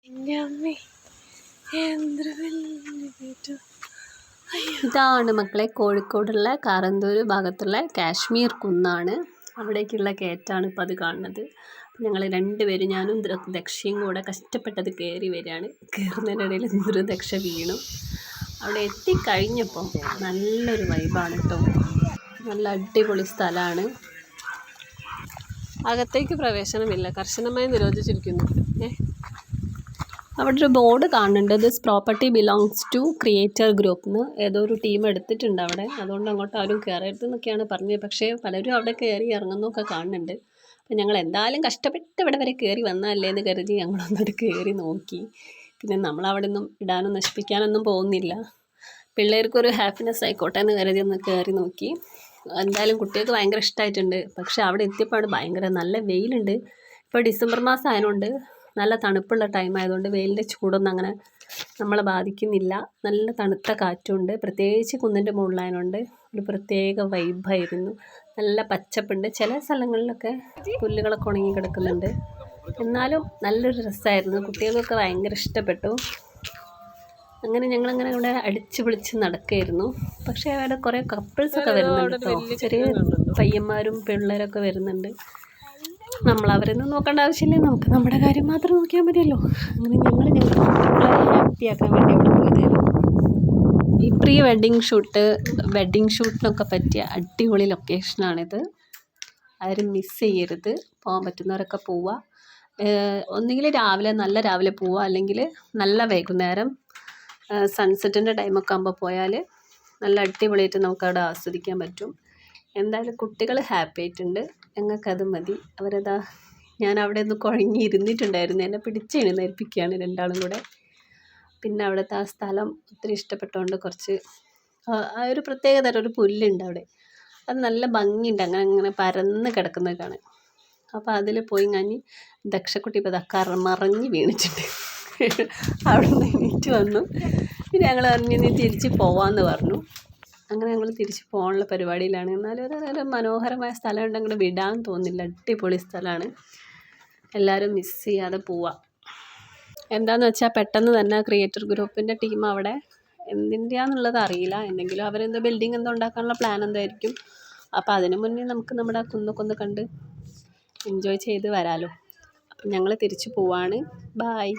എൻ്റെ അമ്മേ എന്തൊരു വലിയ വീട്. ഇതാണ് മക്കളെ കോഴിക്കോടുള്ള കാരന്തൂർ ഭാഗത്തുള്ള കാശ്മീർ കുന്നാണ്. അവിടേക്കുള്ള കയറ്റാണ് ഇപ്പോൾ അത് കാണുന്നത്. ഞങ്ങൾ രണ്ടുപേരും ഞാനും ദക്ഷയും കൂടെ കഷ്ടപ്പെട്ടത് കയറി വരികയാണ്. കയറുന്നതിനിടയിൽ എന്തൊരു ദക്ഷ വീണു. അവിടെ എത്തിക്കഴിഞ്ഞപ്പം നല്ലൊരു വൈബാണ് കേട്ടോ. നല്ല അടിപൊളി സ്ഥലമാണ്. അകത്തേക്ക് പ്രവേശനമില്ല, കർശനമായി നിരോധിച്ചിരിക്കുന്നു. അവിടെ ഒരു ബോർഡ് കാണുന്നുണ്ട്, this property belongs to creator group എന്ന്. ഏതോ ഒരു ടീം എടുത്തിട്ടുണ്ട് അവിടെ, അതുകൊണ്ട് അങ്ങോട്ട് ആരും കയറരുത് എന്നൊക്കെയാണ് പറഞ്ഞത്. പക്ഷേ പലരും അവിടെ കയറി ഇറങ്ങുന്നൊക്കെ കാണുന്നുണ്ട്. അപ്പം ഞങ്ങൾ എന്തായാലും കഷ്ടപ്പെട്ട് ഇവിടെ വരെ കയറി വന്നതല്ലേ എന്ന് കരുതി ഞങ്ങളൊന്നൊരു കയറി നോക്കി. പിന്നെ നമ്മളവിടെ നിന്നും ഇടാനും നശിപ്പിക്കാനൊന്നും പോകുന്നില്ല, പിള്ളേർക്കൊരു ഹാപ്പിനെസ് ആയിക്കോട്ടെ എന്ന് കരുതി ഒന്ന് കയറി നോക്കി. എന്തായാലും കുട്ടികൾക്ക് ഭയങ്കര ഇഷ്ടമായിട്ടുണ്ട്. പക്ഷേ അവിടെ എത്തിയപ്പോൾ ഭയങ്കര നല്ല വെയിലുണ്ട്. ഇപ്പോൾ ഡിസംബർ മാസം ആയതുകൊണ്ട് നല്ല തണുപ്പുള്ള ടൈം ആയതുകൊണ്ട് വെയിലിൻ്റെ ചൂടൊന്നും അങ്ങനെ നമ്മളെ ബാധിക്കുന്നില്ല. നല്ല തണുത്ത കാറ്റുണ്ട്. പ്രത്യേകിച്ച് കുന്നിൻ്റെ മുകളിലായതുകൊണ്ട് ഒരു പ്രത്യേക വൈബായിരുന്നു. നല്ല പച്ചപ്പുണ്ട്. ചില സ്ഥലങ്ങളിലൊക്കെ പുല്ലുകളൊക്കെ ഉണങ്ങി കിടക്കുന്നുണ്ട്. എന്നാലും നല്ലൊരു രസമായിരുന്നു. കുട്ടികൾക്കൊക്കെ ഭയങ്കര ഇഷ്ടപ്പെട്ടു. അങ്ങനെ ഞങ്ങളങ്ങനെ ഇവിടെ അടിച്ചു പൊളിച്ച് നടക്കുകയായിരുന്നു. പക്ഷേ അവിടെ കുറേ കപ്പിൾസൊക്കെ വരുന്നുണ്ട് കേട്ടോ. ചെറിയ പയ്യന്മാരും പിള്ളേരൊക്കെ വരുന്നുണ്ട്. നമ്മൾ അവരൊന്നും നോക്കേണ്ട ആവശ്യമില്ല, നമുക്ക് നമ്മുടെ കാര്യം മാത്രം നോക്കിയാൽ മതിയല്ലോ. അങ്ങനെ ഞങ്ങളെ ഹാപ്പിയാക്കാൻ വേണ്ടി ഇവിടെ പോയതായിരുന്നു. ഈ പ്രീ വെഡ്ഡിങ് ഷൂട്ടിനൊക്കെ പറ്റിയ അടിപൊളി ലൊക്കേഷനാണിത്. ആരും മിസ് ചെയ്യരുത്. പോകാൻ പറ്റുന്നവരൊക്കെ പോവുക. ഒന്നുകിൽ നല്ല രാവിലെ പോവുക, അല്ലെങ്കിൽ നല്ല വൈകുന്നേരം സൺസെറ്റിൻ്റെ ടൈമൊക്കെ ആകുമ്പോൾ പോയാൽ നല്ല അടിപൊളിയായിട്ട് നമുക്കവിടെ ആസ്വദിക്കാൻ പറ്റും. എന്തായാലും കുട്ടികൾ ഹാപ്പി ആയിട്ടുണ്ട്. ഞങ്ങൾക്കത് മതി. അവരതാ, ഞാൻ അവിടെ ഒന്ന് കുഴങ്ങി ഇരുന്നിട്ടുണ്ടായിരുന്നു, എന്നെ പിടിച്ച് എഴുന്നേൽപ്പിക്കുകയാണ് രണ്ടാളും കൂടെ. പിന്നെ അവിടുത്തെ ആ സ്ഥലം ഒത്തിരി ഇഷ്ടപ്പെട്ടുകൊണ്ട് കുറച്ച് ഒരു പ്രത്യേക തരം ഒരു പുല്ലുണ്ട് അവിടെ, അത് നല്ല ഭംഗിയുണ്ട്. അങ്ങനെ പരന്ന് കിടക്കുന്നത് കാണാൻ. അപ്പോൾ അതിൽ പോയി ഞാൻ ദക്ഷക്കുട്ടി ഇപ്പോൾ മറിഞ്ഞ് വീണിട്ടുണ്ട്. അവിടെ നിന്ന് എണീറ്റ് വന്നു. പിന്നെ ഞങ്ങൾ പറഞ്ഞു നീ തിരിച്ച് പോവാമെന്ന് പറഞ്ഞു. അങ്ങനെ ഞങ്ങൾ തിരിച്ച് പോകാനുള്ള പരിപാടിയിലാണ്. എന്നാലും ഒരു മനോഹരമായ സ്ഥലം ഉണ്ടെങ്കിൽ വിടാൻ തോന്നില്ല. അടിപൊളി സ്ഥലമാണ്. എല്ലാവരും മിസ് ചെയ്യാതെ പോവാം. എന്താണെന്ന് വെച്ചാൽ പെട്ടെന്ന് തന്നെ ക്രിയേറ്റർ ഗ്രൂപ്പിൻ്റെ ടീം അവിടെ എന്തിൻ്റെയാണെന്നുള്ളത് അറിയില്ല, എന്തെങ്കിലും അവരെന്തോ ബിൽഡിംഗ് എന്തോ ഉണ്ടാക്കാനുള്ള പ്ലാൻ എന്തായിരിക്കും. അപ്പോൾ അതിന് മുന്നേ നമുക്ക് നമ്മുടെ ആ കുന്നൊക്കെ കണ്ട് എൻജോയ് ചെയ്ത് വരാമല്ലോ. അപ്പം ഞങ്ങൾ തിരിച്ച് പോവാണ്. ബായ്.